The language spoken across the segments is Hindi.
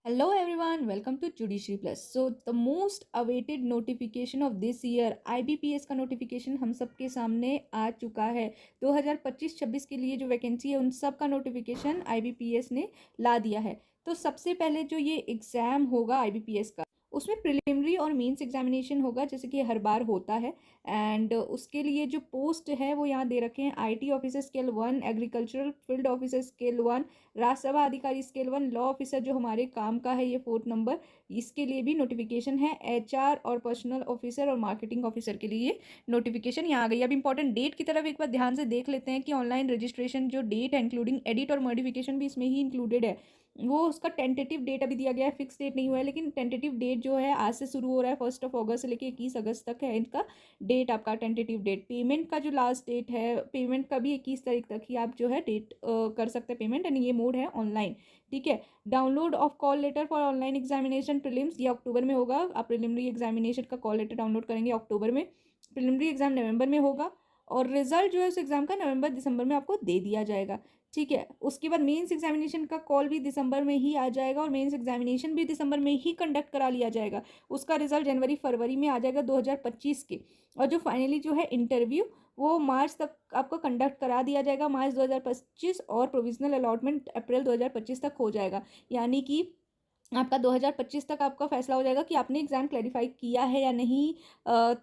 Hello everyone, welcome to Judiciary Plus. So the most awaited notification of this year IBPS का नोटिफिकेशन हम सबके सामने आ चुका है। 2025-26 के लिए जो वैकेंसी है उन सब का नोटिफिकेशन IBPS ने ला दिया है। तो सबसे पहले जो ये एग्ज़ाम होगा IBPS का, उसमें प्रिलिमिनरी और मेंस एग्जामिनेशन होगा, जैसे कि हर बार होता है। एंड उसके लिए जो पोस्ट है वो यहाँ दे रखे हैं: IT officer scale 1, agricultural field officer scale 1, Rajya Sabha अधिकारी स्केल 1, लॉ ऑफिसर जो हमारे काम का है ये 4th नंबर, इसके लिए भी नोटिफिकेशन है। HR और पर्सनल ऑफिसर और मार्केटिंग ऑफिसर के लिए नोटिफिकेशन यहाँ आ गई। अब इंपॉर्टेंट डेट की तरफ एक बार ध्यान से देख लेते हैं कि ऑनलाइन रजिस्ट्रेशन जो डेट है, इंक्लूडिंग एडिट और मॉडिफिकेशन भी इसमें ही इंक्लूडेड है। वो उसका टेंटेटिव डेट अभी दिया गया है, फिक्स डेट नहीं हुआ है, लेकिन टेंटेटिव डेट जो है आज से शुरू हो रहा है, 1 अगस्त से लेकर 21 अगस्त तक है इनका डेट, आपका टेंटेटिव डेट। पेमेंट का जो लास्ट डेट है पेमेंट का भी 21 तारीख तक ही आप जो है डेट कर सकते हैं पेमेंट, एंड ये मोड है ऑनलाइन। ठीक है। Download of call letter for online examination prelims, ये अक्टूबर में होगा। आप प्रिलिमिनरी एग्जामिनेशन का कॉल लेटर डाउनलोड करेंगे अक्टूबर में, प्रिलिमिनरी एग्जाम नवंबर में होगा, और रिजल्ट जो है उस एग्जाम का नवंबर दिसंबर में आपको दे दिया जाएगा। ठीक है। उसके बाद मेंस एग्जामिनेशन का कॉल भी दिसंबर में ही आ जाएगा, और मेंस एग्जामिनेशन भी दिसंबर में ही कंडक्ट करा लिया जाएगा। उसका रिजल्ट जनवरी फरवरी में आ जाएगा 2025 के। और जो फाइनली जो है इंटरव्यू वो मार्च तक आपको कंडक्ट करा दिया जाएगा, मार्च 2025, और प्रोविजनल अलॉटमेंट अप्रैल 2025 तक हो जाएगा। यानी कि आपका 2025 तक आपका फैसला हो जाएगा कि आपने एग्ज़ाम क्लैरिफाई किया है या नहीं।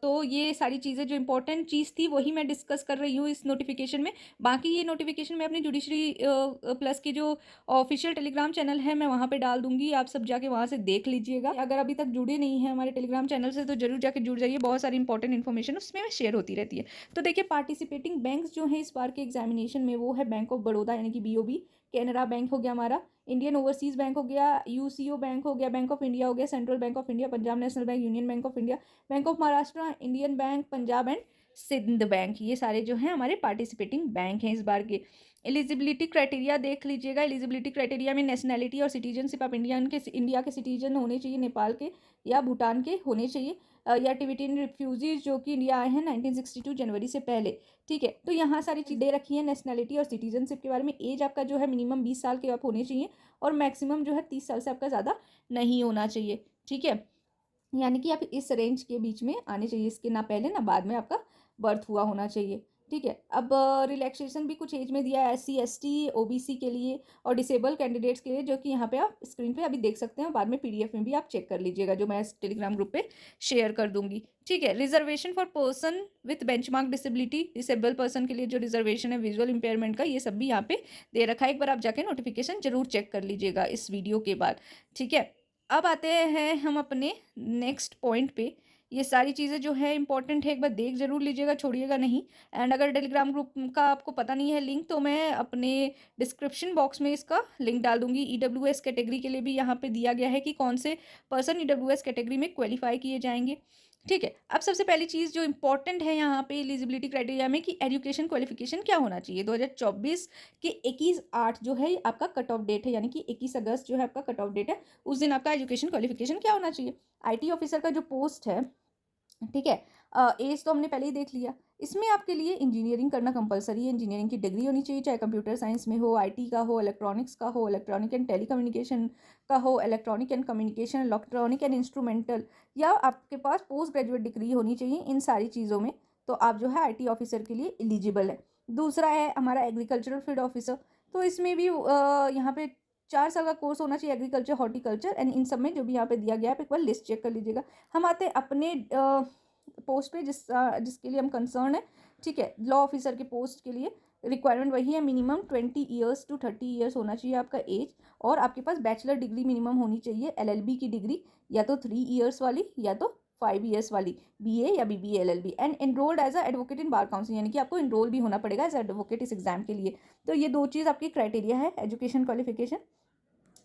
तो ये सारी चीज़ें जो इंपॉर्टेंट चीज़ थी वही मैं डिस्कस कर रही हूँ इस नोटिफिकेशन में। बाकी ये नोटिफिकेशन मैं अपनी जुडिशरी प्लस की जो ऑफिशियल टेलीग्राम चैनल है मैं वहाँ पे डाल दूंगी, आप सब जाके वहाँ से देख लीजिएगा। अगर अभी तक जुड़े नहीं हैं हमारे टेलीग्राम चैनल से तो जरूर जाके जुड़ जाइए, बहुत सारी इंपॉर्टेंट इन्फॉर्मेशन उसमें शेयर होती रहती है। तो देखिए, पार्टिसिपेटिंग बैंक्स जो हैं इस बार के एग्जामिनेशन में वो है बैंक ऑफ बड़ौदा यानी कि BOB, कैनरा बैंक हो गया हमारा, इंडियन ओवरसीज़ बैंक हो गया, UCO बैंक हो गया, बैंक ऑफ इंडिया हो गया, central bank of India, Punjab national bank, union bank of India, bank of Maharashtra, Indian bank, Punjab and Sindh bank, ये सारे जो हैं हमारे पार्टिसिपेटिंग बैंक हैं इस बार के। एलिजिबिलिटी क्राइटेरिया देख लीजिएगा। एलिजिबिलिटी क्राइटेरिया में नेशनैलिटी और सिटीजनशिप आप इंडिया के सिटीजन होने चाहिए, नेपाल के या भूटान के होने चाहिए, या टिबेटियन रिफ्यूजीज जो कि इंडिया आए हैं 1962 जनवरी से पहले। ठीक है। तो यहाँ सारी चीज़ें रखी हैं नेशनैलिटी और सिटीजनशिप के बारे में। एज आपका जो है मिनिमम 20 साल के आप होने चाहिए, और मैक्सिमम जो है 30 साल से आपका ज़्यादा नहीं होना चाहिए। ठीक है। यानी कि आप इस रेंज के बीच में आने चाहिए, इसके ना पहले ना बाद में आपका बर्थ हुआ होना चाहिए। ठीक है। अब रिलैक्सेशन भी कुछ एज में दिया है SC ST OBC के लिए और डिसेबल कैंडिडेट्स के लिए, जो कि यहाँ पे आप स्क्रीन पे अभी देख सकते हैं, बाद में PDF में भी आप चेक कर लीजिएगा, जो मैं इस टेलीग्राम ग्रुप पे शेयर कर दूंगी। ठीक है। Reservation for person with benchmark disability, disable person के लिए जो रिजर्वेशन है विजुअल इंपेयरमेंट का, ये सब भी यहाँ पे दे रखा है। एक बार आप जाके नोटिफिकेशन जरूर चेक कर लीजिएगा इस वीडियो के बाद। ठीक है। अब आते हैं हम अपने नेक्स्ट पॉइंट पे। ये सारी चीज़ें जो है इंपॉर्टेंट है, एक बार देख जरूर लीजिएगा, छोड़िएगा नहीं। एंड अगर टेलीग्राम ग्रुप का आपको पता नहीं है लिंक, तो मैं अपने डिस्क्रिप्शन बॉक्स में इसका लिंक डाल दूंगी। EWS कैटेगरी के लिए भी यहाँ पे दिया गया है कि कौन से पर्सन EWS कैटेगरी में क्वालिफाई किए जाएंगे। ठीक है। अब सबसे पहली चीज़ जो इंपॉर्टेंट है यहाँ पे एलिजिबिलिटी क्राइटेरिया में कि एजुकेशन क्वालिफिकेशन क्या होना चाहिए। 2024 के 21/8 जो है आपका कट ऑफ डेट है, यानी कि 21 अगस्त जो है आपका कट ऑफ डेट है, उस दिन आपका एजुकेशन क्वालिफिकेशन क्या होना चाहिए। IT ऑफिसर का जो पोस्ट है, ठीक है, एज तो हमने पहले ही देख लिया। इसमें आपके लिए इंजीनियरिंग करना कंपलसरी है, इंजीनियरिंग की डिग्री होनी चाहिए, चाहे कंप्यूटर साइंस में हो, IT का हो, इलेक्ट्रॉनिक्स का हो, इलेक्ट्रॉनिक एंड टेलीकम्युनिकेशन का हो, electronic and communication, electronic and instrumental, या आपके पास पोस्ट ग्रेजुएट डिग्री होनी चाहिए। इन सारी चीज़ों में तो आप जो है IT ऑफिसर के लिए एलिजिबल है। दूसरा है हमारा एग्रीकल्चरल फील्ड ऑफिसर, तो इसमें भी यहाँ पे 4 साल का कोर्स होना चाहिए, एग्रीकल्चर, हॉर्टिकल्चर, एंड इन सब में जो भी यहाँ पे दिया गया है, आप एक बार लिस्ट चेक कर लीजिएगा। हम आते हैं अपने पोस्ट पे जिसके लिए हम कंसर्न है। ठीक है। लॉ ऑफिसर के पोस्ट के लिए रिक्वायरमेंट वही है, मिनिमम 20 ईयर्स टू 30 ईयर्स होना चाहिए आपका एज, और आपके पास बैचलर डिग्री मिनिमम होनी चाहिए, LLB की डिग्री, या तो 3 ईयर्स वाली या तो 5 ईयर्स वाली, BA या BBA LLB, and enrolled as a advocate in bar council, यानी कि आपको एनरोल भी होना पड़ेगा एज एडवोकेट इस एग्जाम के लिए। तो ये 2 चीज़ आपकी क्राइटेरिया है, एजुकेशन क्वालिफिकेशन,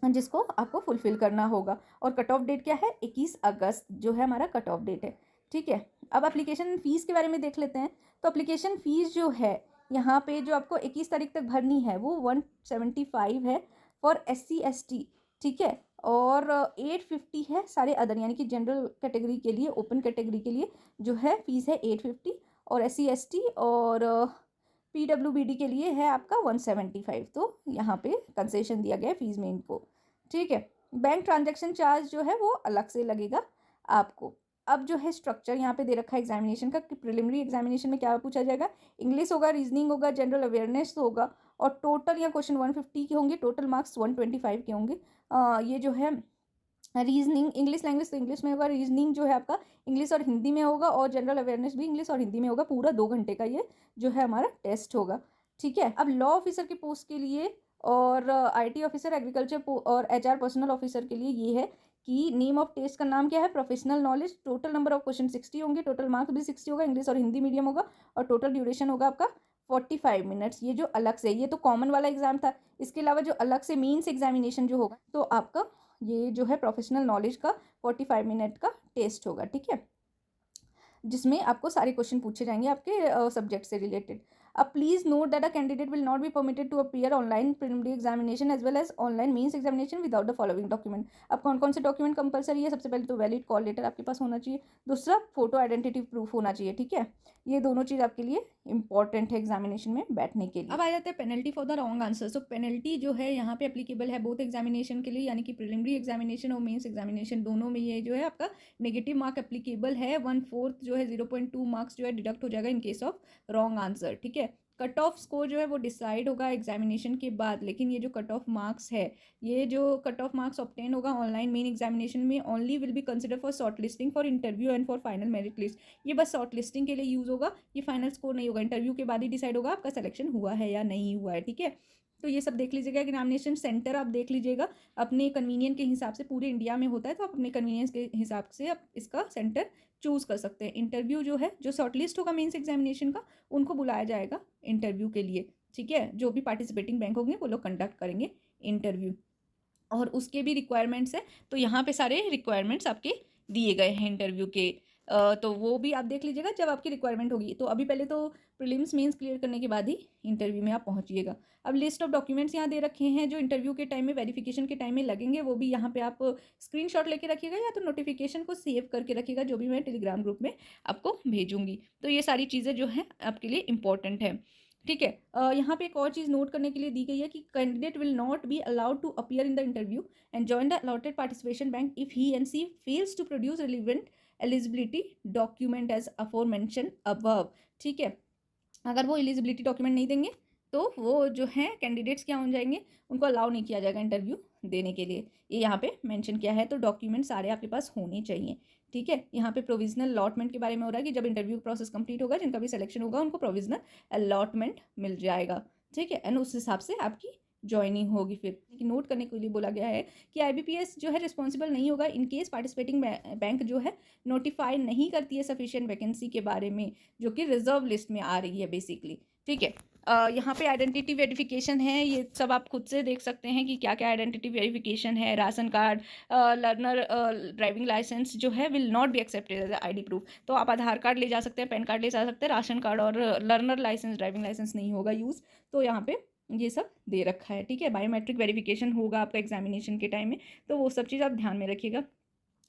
जिसको आपको फुलफिल करना होगा। और कट ऑफ डेट क्या है, 21 अगस्त जो है हमारा कट ऑफ डेट है। ठीक है। अब एप्लीकेशन फ़ीस के बारे में देख लेते हैं। तो एप्लीकेशन फ़ीस जो है यहाँ पे जो आपको 21 तारीख तक भरनी है वो 175 है फॉर SC ST। ठीक है। और 850 है सारे अदर, यानी कि जनरल कैटेगरी के लिए, ओपन कैटेगरी के लिए जो है फीस है 850, और SC ST और PWBD के लिए है आपका 175। तो यहाँ पे कंसेशन दिया गया है फीस में इनको। ठीक है। बैंक ट्रांजैक्शन चार्ज जो है वो अलग से लगेगा आपको। अब जो है स्ट्रक्चर यहाँ पे दे रखा है एग्जामिनेशन का कि प्रिलिमिनरी एग्जामिनेशन में क्या पूछा जाएगा, इंग्लिश होगा, रीजनिंग होगा, जनरल अवेयरनेस होगा, और टोटल या क्वेश्चन 150 के होंगे, टोटल मार्क्स 125 के होंगे। ये जो है रीजनिंग, इंग्लिश लैंग्वेज तो इंग्लिश में होगा, रीजनिंग जो है आपका इंग्लिश और हिंदी में होगा, और जनरल अवेयरनेस भी इंग्लिश और हिंदी में होगा। पूरा 2 घंटे का ये जो है हमारा टेस्ट होगा। ठीक है, अब लॉ ऑफिसर के पोस्ट के लिए और आईटी ऑफिसर, एग्रीकल्चर और एचआर पर्सनल ऑफिसर के लिए ये है कि नेम ऑफ टेस्ट का नाम क्या है, professional knowledge. Total number of question 60 होंगे, टोटल मार्क्स भी 60 होगा, इंग्लिश और हिंदी मीडियम होगा, और टोटल ड्यूरेशन होगा आपका 45 मिनट्स। ये जो अलग से, ये तो कॉमन वाला एग्जाम था, इसके अलावा जो अलग से मीन्स एग्जामिनेशन जो होगा तो आपका ये जो है प्रोफेशनल नॉलेज का 45 मिनट का टेस्ट होगा। ठीक है, जिसमें आपको सारे क्वेश्चन पूछे जाएंगे आपके सब्जेक्ट से रिलेटेड। अब please note that a candidate will not be permitted to appear online preliminary examination as well as online mains examination without the following document. अब कौन कौन से डॉक्यूमेंट कंपलसरी है, सबसे पहले तो वैलिड कॉल लेटर आपके पास होना चाहिए, दूसरा फोटो आइडेंटिटी प्रूफ होना चाहिए। ठीक है, ये दोनों चीज़ आपके लिए इंपॉर्टेंट है एग्जामिनेशन में बैठने के लिए। अब आ जाते हैं penalty for the wrong answer. So penalty जो है यहाँ पे एप्लीकेबल है बोथ एग्जामिनेशन के लिए, यानी कि प्रिलिमिनरी एग्जामिनेशन और मेंस एग्जामिनेशन दोनों में ये जो है आपका नेगेटिव मार्क एप्लीकेबल है। 1/4 जो है 0.2 मार्क्स जो है डिडक्ट हो जाएगा in case of wrong answer. ठीक है, कट ऑफ स्कोर जो है वो डिसाइड होगा एग्जामिनेशन के बाद, लेकिन ये जो कट ऑफ मार्क्स है, ये जो कट ऑफ मार्क्स ऑब्टेन होगा ऑनलाइन मेन एग्जामिनेशन में only will be consider for short listing for interview and for final merit list. ये बस शॉर्ट लिस्टिंग के लिए यूज होगा, ये फाइनल स्कोर नहीं होगा। इंटरव्यू के बाद ही डिसाइड होगा आपका सिलेक्शन हुआ है या नहीं हुआ है। ठीक है, तो ये सब देख लीजिएगा। एग्जामिनेशन सेंटर आप देख लीजिएगा अपने कन्वीनियंट के हिसाब से, पूरे इंडिया में होता है तो आप अपने कन्वीनियंस के हिसाब से आप इसका सेंटर चूज कर सकते हैं। इंटरव्यू जो है, जो शॉर्टलिस्ट होगा मेंस एग्जामिनेशन का, उनको बुलाया जाएगा इंटरव्यू के लिए। ठीक है, जो भी पार्टिसिपेटिंग बैंक होंगे वो लोग कंडक्ट करेंगे इंटरव्यू, और उसके भी रिक्वायरमेंट्स है। तो यहाँ पे सारे रिक्वायरमेंट्स आपके दिए गए हैं इंटरव्यू के, तो वो भी आप देख लीजिएगा जब आपकी रिक्वायरमेंट होगी। तो अभी पहले तो प्रीलिम्स मेंस क्लियर करने के बाद ही इंटरव्यू में आप पहुंचिएगा। अब लिस्ट ऑफ डॉक्यूमेंट्स यहाँ दे रखे हैं जो इंटरव्यू के टाइम में, वेरिफिकेशन के टाइम में लगेंगे, वो भी यहाँ पे आप स्क्रीनशॉट लेके रखिएगा या तो नोटिफिकेशन को सेव करके रखिएगा, जो भी मैं टेलीग्राम ग्रुप में आपको भेजूंगी। तो ये सारी चीज़ें जो हैं आपके लिए इंपॉर्टेंट है। ठीक है, यहाँ पे एक और चीज़ नोट करने के लिए दी गई है कि candidate will not be allowed to appear in the interview and join the allotted participation bank if he and she fails to produce relevant eligibility document as aforementioned above. ठीक है, अगर वो एलिजिबिलिटी डॉक्यूमेंट नहीं देंगे तो वो जो है कैंडिडेट्स क्या हो जाएंगे, उनको अलाउ नहीं किया जाएगा इंटरव्यू देने के लिए। ये यहाँ पे मेंशन किया है, तो डॉक्यूमेंट सारे आपके पास होने चाहिए। ठीक है, यहाँ पे प्रोविजनल अलॉटमेंट के बारे में हो रहा है कि जब इंटरव्यू प्रोसेस कंप्लीट होगा, जिनका भी सिलेक्शन होगा उनको प्रोविजनल अलॉटमेंट मिल जाएगा। ठीक है, एंड उस हिसाब से आपकी ज्वाइनिंग होगी। फिर नोट करने के लिए बोला गया है कि आईबीपीएस जो है रिस्पॉन्सिबल नहीं होगा इन केस पार्टिसिपेटिंग बैंक जो है नोटिफाई नहीं करती है सफिशिएंट वैकेंसी के बारे में, जो कि रिजर्व लिस्ट में आ रही है बेसिकली। ठीक है, यहाँ पे आइडेंटिटी वेरिफिकेशन है, ये सब आप खुद से देख सकते हैं कि क्या क्या आइडेंटिटी वेरिफिकेशन है। Ration card, learner driving licence जो है will not be accepted as ID proof. तो आप आधार कार्ड ले जा सकते हैं, पैन कार्ड ले जा सकते हैं, राशन कार्ड और लर्नर लाइसेंस, ड्राइविंग लाइसेंस नहीं होगा यूज़। तो यहाँ पे ये सब दे रखा है। ठीक है, बायोमेट्रिक वेरिफिकेशन होगा आपका एग्जामिनेशन के टाइम में, तो वो सब चीज़ आप ध्यान में रखिएगा।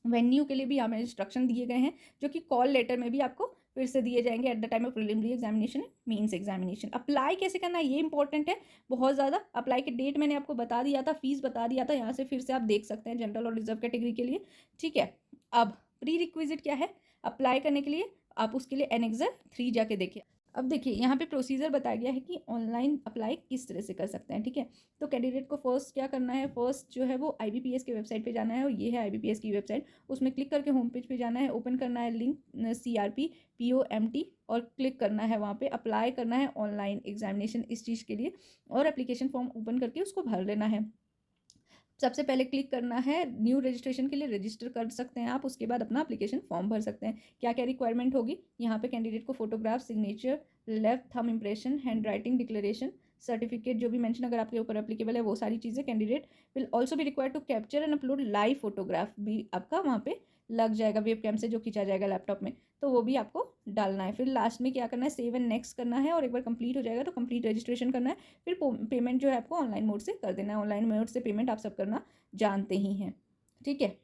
वेन्यू के लिए भी यहाँ में इंस्ट्रक्शन दिए गए हैं, जो कि कॉल लेटर में भी आपको फिर से दिए जाएंगे at the time of preliminary examination, means examination. Apply कैसे करना है ये इंपॉर्टेंट है बहुत ज़्यादा। अप्लाई के डेट मैंने आपको बता दिया था, फीस बता दिया था, यहाँ से फिर से आप देख सकते हैं जनरल और रिजर्व कैटेगरी के लिए। ठीक है, अब प्री रिक्विजिट क्या है अप्लाई करने के लिए, आप उसके लिए एनेक्सर 3 जाके देखिए। अब देखिए यहाँ पे प्रोसीजर बताया गया है कि ऑनलाइन अप्लाई किस तरह से कर सकते हैं। ठीक है, तो कैंडिडेट को फर्स्ट क्या करना है, फर्स्ट जो है वो आईबीपीएस के वेबसाइट पे जाना है, और ये है आईबीपीएस की वेबसाइट। उसमें क्लिक करके होम पेज पे जाना है, ओपन करना है लिंक CRP POMT और क्लिक करना है वहाँ पे, अप्लाई करना है ऑनलाइन एग्जामिनेशन इस चीज़ के लिए, और एप्लीकेशन फॉर्म ओपन करके उसको भर लेना है। सबसे पहले क्लिक करना है न्यू रजिस्ट्रेशन के लिए, रजिस्टर कर सकते हैं आप, उसके बाद अपना एप्लीकेशन फॉर्म भर सकते हैं। क्या क्या रिक्वायरमेंट होगी यहाँ पे, कैंडिडेट को photograph, signature, left thumb impression, hand writing declaration, certificate जो भी मेंशन अगर आपके ऊपर एप्लीकेबल है वो सारी चीज़ें। कैंडिडेट विल ऑल्सो भी required to capture and upload live photograph भी आपका वहाँ पे लग जाएगा, वेब कैम से जो खींचा जाएगा लैपटॉप में, तो वो भी आपको डालना है। फिर लास्ट में क्या करना है, सेव एंड नेक्स्ट करना है, और एक बार कंप्लीट हो जाएगा तो कंप्लीट रजिस्ट्रेशन करना है। फिर पेमेंट जो है आपको ऑनलाइन मोड से कर देना है। ऑनलाइन मोड से पेमेंट आप सब करना जानते ही हैं। ठीक है,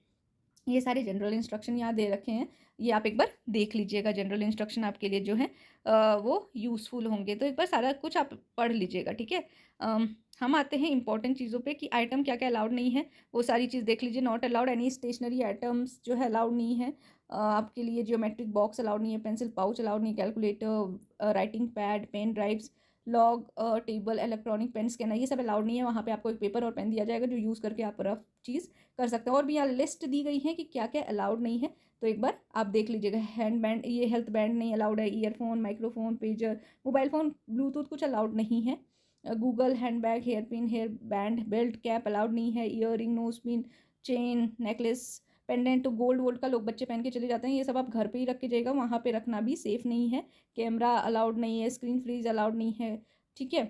ये सारे जनरल इंस्ट्रक्शन यहाँ दे रखे हैं, ये आप एक बार देख लीजिएगा। जनरल इंस्ट्रक्शन आपके लिए जो है वो यूज़फुल होंगे, तो एक बार सारा कुछ आप पढ़ लीजिएगा, ठीक है। हम आते हैं इंपॉर्टेंट चीज़ों पे कि आइटम क्या क्या अलाउड नहीं है, वो सारी चीज़ देख लीजिए। Not allowed any stationery items जो है अलाउड नहीं है आपके लिए। ज्योमेट्रिक बॉक्स अलाउड नहीं है, पेंसिल पाउच अलाउड नहीं है, calculator, writing pad, pen drives, log table, electronic pen scanner, ये सब अलाउड नहीं है। वहाँ पे आपको एक पेपर और पेन दिया जाएगा जो यूज़ करके आप रफ चीज़ कर सकते हैं। और भी यहाँ लिस्ट दी गई है कि क्या क्या अलाउड नहीं है, तो एक बार आप देख लीजिएगा। हैंड बैंड, ये हेल्थ बैंड नहीं अलाउड है। Earphone, microphone, pager, mobile phone, Bluetooth कुछ अलाउड नहीं है। Goggle, hand bag, hair pin, hair band, belt, cap allowed नहीं है। Ear ring, nose pin, chain, necklace, pendant, तो गोल्ड वोल्ड का लोग बच्चे पहन के चले जाते हैं, ये सब आप घर पे ही रख के जाइएगा, वहाँ पे रखना भी सेफ़ नहीं है। कैमरा अलाउड नहीं है, स्क्रीन फ्रीज अलाउड नहीं है, ठीक है।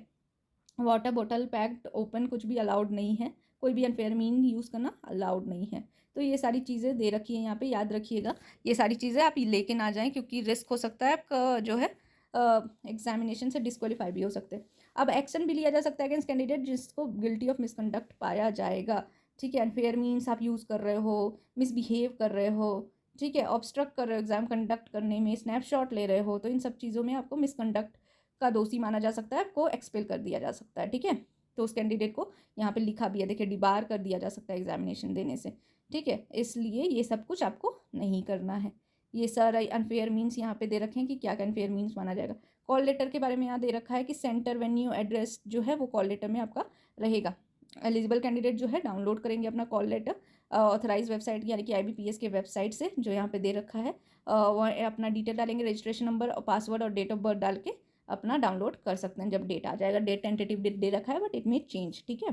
वाटर बॉटल पैक्ड ओपन कुछ भी अलाउड नहीं है। कोई भी अनफेयर मीन यूज़ करना अलाउड नहीं है। तो ये सारी चीज़ें दे रखी हैं यहाँ पे, याद रखिएगा। ये सारी चीज़ें आप लेके ना जाएं, क्योंकि रिस्क हो सकता है आपका जो है एग्जामिनेशन से डिस्क्वालीफाई भी हो सकते हैं। अब एक्शन भी लिया जा सकता है अगेंस्ट कैंडिडेट जिसको गिल्टी ऑफ मिसकंडक्ट पाया जाएगा, ठीक है। अनफेयर मीन्स आप यूज़ कर रहे हो, मिसबिहेव कर रहे हो, ठीक है, ऑब्स्ट्रक्ट कर रहे हो एग्जाम कंडक्ट करने में, स्नैपशॉट ले रहे हो, तो इन सब चीज़ों में आपको मिसकंडक्ट का दोषी माना जा सकता है, आपको एक्सपेल कर दिया जा सकता है, ठीक है। तो उस कैंडिडेट को यहाँ पे लिखा भी है, देखिए, डिबार कर दिया जा सकता है एग्जामिनेशन देने से, ठीक है। इसलिए ये सब कुछ आपको नहीं करना है। ये सारा अनफेयर मीन्स यहाँ पे दे रखे हैं कि क्या क्या अनफेयर मीन्स माना जाएगा। कॉल लेटर के बारे में यहाँ दे रखा है कि सेंटर, वेन्यू, एड्रेस जो है वो कॉल लेटर में आपका रहेगा। एलिजिबल कैंडिडेट जो है डाउनलोड करेंगे अपना कॉल लेटर ऑथराइज वेबसाइट यानी कि IBPS के वेबसाइट से, जो यहाँ पे दे रखा है। वह अपना डिटेल डालेंगे, रजिस्ट्रेशन नंबर और पासवर्ड और डेट ऑफ बर्थ डाल के अपना डाउनलोड कर सकते हैं जब डेट आ जाएगा। डेट टेंटेटिव डेट दे रखा है, बट इट मे चेंज, ठीक है।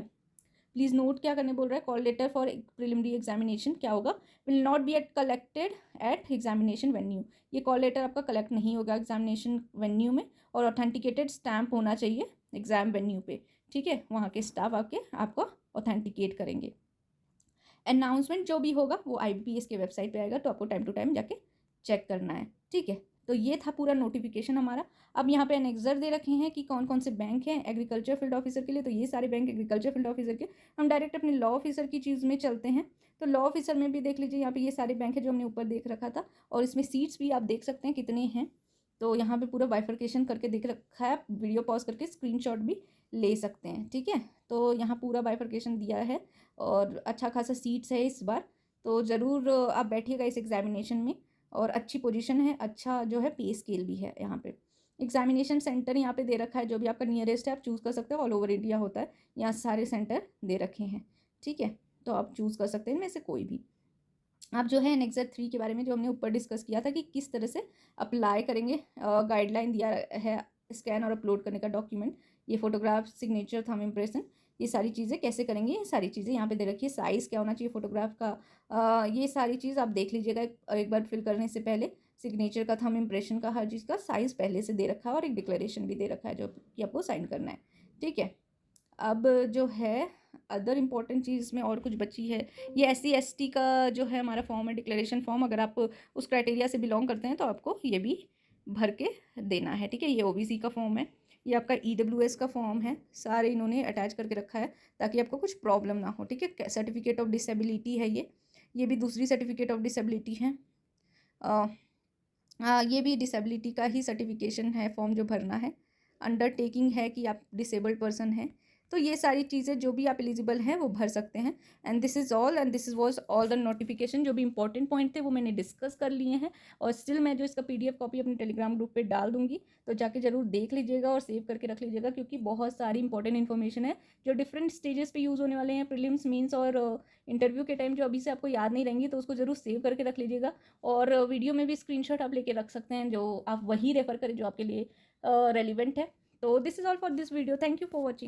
प्लीज़ नोट क्या करने बोल रहा है, call letter for preliminary examination क्या होगा, will not be at collected at examination venue. ये कॉल लेटर आपका कलेक्ट नहीं होगा एग्जामिनेशन वेन्यू में, और ऑथेंटिकेटेड स्टैम्प होना चाहिए एग्जाम वेन्यू पे, ठीक है। वहाँ के स्टाफ आके आपको ऑथेंटिकेट करेंगे। अनाउंसमेंट जो भी होगा वो IBPS के वेबसाइट पे आएगा, तो आपको टाइम टू टाइम जाके चेक करना है, ठीक है। तो ये था पूरा नोटिफिकेशन हमारा। अब यहाँ पे एनेक्सर दे रखे हैं कि कौन कौन से बैंक हैं एग्रीकल्चर फील्ड ऑफिसर के लिए, तो ये सारे बैंक एग्रीकल्चर फील्ड ऑफिसर के। हम डायरेक्ट अपने लॉ ऑफिसर की चीज़ में चलते हैं। तो लॉ ऑफिसर में भी देख लीजिए, यहाँ पे ये सारे बैंक है जो हमने ऊपर देख रखा था, और इसमें सीट्स भी आप देख सकते हैं कितने हैं। तो यहाँ पे पूरा बाइफर्केशन करके देख रखा है, आप वीडियो पॉज करके स्क्रीनशॉट भी ले सकते हैं, ठीक है। तो यहाँ पूरा बाइफर्केशन दिया है, और अच्छा खासा सीट्स है इस बार, तो ज़रूर आप बैठिएगा इस एग्जामिनेशन में। और अच्छी पोजीशन है, अच्छा जो है पे स्केल भी है यहाँ पे। एग्जामिनेशन सेंटर यहाँ पे दे रखा है, जो भी आपका नियरेस्ट है आप चूज़ कर सकते हो, ऑल ओवर इंडिया होता है, यहाँ सारे सेंटर दे रखे हैं, ठीक है। तो आप चूज़ कर सकते हैं इनमें से कोई भी। आप जो है एनेक्सर 3 के बारे में जो हमने ऊपर डिस्कस किया था कि किस तरह से अप्लाई करेंगे, गाइडलाइन दिया है स्कैन और अपलोड करने का डॉक्यूमेंट, ये फोटोग्राफ, सिग्नेचर, थंब इम्प्रेशन, ये सारी चीज़ें कैसे करेंगे, ये सारी चीज़ें यहाँ पे दे रखी है। साइज़ क्या होना चाहिए फोटोग्राफ का, ये सारी चीज़ आप देख लीजिएगा एक बार फिल करने से पहले। सिग्नेचर का, थंब इम्प्रेशन का, हर चीज़ का साइज़ पहले से दे रखा है, और एक डिक्लेरेशन भी दे रखा है जो कि आपको साइन करना है, ठीक है। अब जो है अदर इम्पॉर्टेंट चीज़ में और कुछ बची है, ये SC ST का जो है हमारा फॉर्म है, डिक्लेरेशन फॉर्म। अगर आप उस क्राइटेरिया से बिलोंग करते हैं तो आपको ये भी भर के देना है, ठीक है। ये OBC का फॉर्म है, ये आपका EWS का फॉर्म है, सारे इन्होंने अटैच करके रखा है ताकि आपको कुछ प्रॉब्लम ना हो, ठीक है। सर्टिफिकेट ऑफ डिसेबिलिटी है ये भी दूसरी सर्टिफिकेट ऑफ डिसेबिलिटी है। ये भी डिसेबिलिटी का ही सर्टिफिकेशन है, फॉर्म जो भरना है। अंडरटेकिंग है कि आप डिसेबल्ड पर्सन हैं। तो ये सारी चीज़ें जो भी आप एलिजिबल हैं वो भर सकते हैं। And this is all, and this is was all the notification. जो भी इंपॉर्टेंट पॉइंट थे वो मैंने डिस्कस कर लिए हैं, और स्टिल मैं जो इसका PDF कॉपी अपने टेलीग्राम ग्रुप पे डाल दूंगी, तो जाके ज़रूर देख लीजिएगा और सेव करके रख लीजिएगा, क्योंकि बहुत सारी इंपॉर्टेंट इन्फॉर्मेशन है जो डिफरेंट स्टेजेस पे यूज़ होने वाले हैं, प्रीलिम्स, मीन्स और इंटरव्यू के टाइम, जो अभी से आपको याद नहीं रहेंगी, तो उसको ज़रूर सेव करके रख लीजिएगा। और वीडियो में भी स्क्रीनशॉट आप लेके रख सकते हैं, जो आप वही रेफर करें जो आपके लिए रेलिवेंट है। तो this is all for this video, thank you for watching.